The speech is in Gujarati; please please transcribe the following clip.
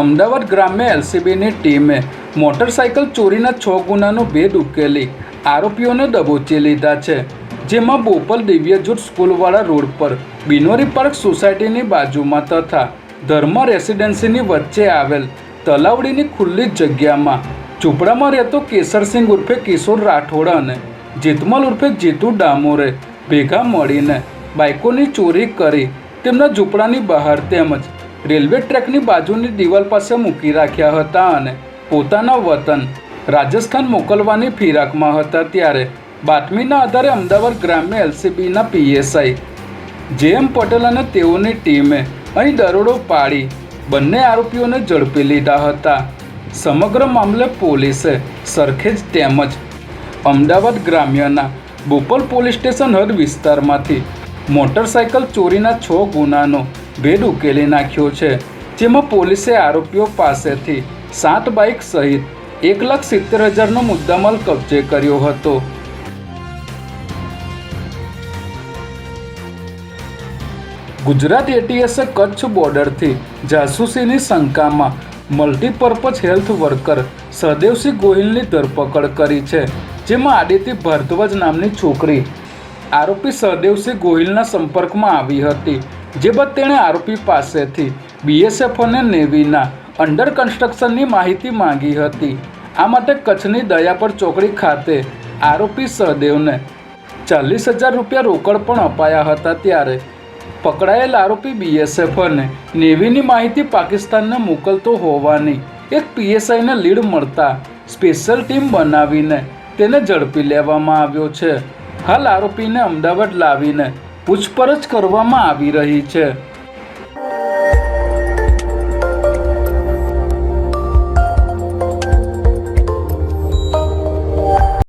અમદાવાદ ગ્રામ્ય એલસીબીની ટીમે મોટરસાઇકલ ચોરીના 6 ગુનાનો ભેદ ઉકેલી આરોપીઓને દબોચી લીધા છે, જેમાં બોપલ દિવ્યજ્યોત સ્કૂલવાળા રોડ પર બિનોરી પાર્ક સોસાયટીની બાજુમાં તથા ધર્મ રેસિડેન્સીની વચ્ચે આવેલ તલાવડીની ખુલ્લી જગ્યામાં ઝૂંપડામાં રહેતો કેસરસિંહ ઉર્ફે કિશોર રાઠોડ અને જીતમલ ઉર્ફે જીતુ ડામોરે ભેગા મળીને બાઇકોની ચોરી કરી તેમના ઝૂંપડાની બહાર તેમજ રેલવે ટ્રેકની બાજુની દિવાલ પાસે મૂકી રાખ્યા હતા અને પોતાના વતન રાજસ્થાન મોકલવાની ફિરાકમાં હતા, ત્યારે બાતમીના આધારે અમદાવાદ ગ્રામ્ય એલસીબીના પીએસઆઈ જે.એમ. પટેલ અને તેઓની ટીમે અહીં દરોડો પાડી બંને આરોપીઓને ઝડપી લીધા હતા. સમગ્ર મામલે પોલીસે સરખેજ તેમજ અમદાવાદ ગ્રામ્યના બોપલ પોલીસ સ્ટેશન હદ વિસ્તારમાંથી મોટરસાઇકલ ચોરીના 6 ગુનાનો ભેદ ઉકેલી નાખ્યો છે, જેમાં પોલીસે આરોપીઓ પાસેથી 7 બાઇક સહિત 1,70,000નો મુદ્દામાલ કબજે કર્યો હતો. ગુજરાત એટીએસે કચ્છ બોર્ડરથી જાસૂસીની શંકામાં મલ્ટીપર્પઝ હેલ્થ વર્કર સહદેવસિંહ ગોહિલની ધરપકડ કરી છે, જેમાં આદિત્ય ભારદ્વાજ નામની છોકરી આરોપી સહદેવસિંહ ગોહિલના સંપર્કમાં આવી હતી, જે બાદ તેણે આરોપી પાસેથી બીએસએફ અને નેવીના અંડર કન્સ્ટ્રક્શનની માહિતી માંગી હતી. આ માટે કચ્છની દયાપર ચોકડી ખાતે આરોપી સહદેવને 40,000 રૂપિયા રોકડ પણ અપાયા હતા, ત્યારે પકડાયેલ આરોપી બીએસએફ અને નેવીની માહિતી પાકિસ્તાનને મોકલતો હોવાની એક પીએસઆઈને લીડ મળતા સ્પેશિયલ ટીમ બનાવીને તેને ઝડપી લેવામાં આવ્યો છે. હાલ આરોપીને અમદાવાદ લાવીને પૂછપરછ કરવામાં આવી રહી છે.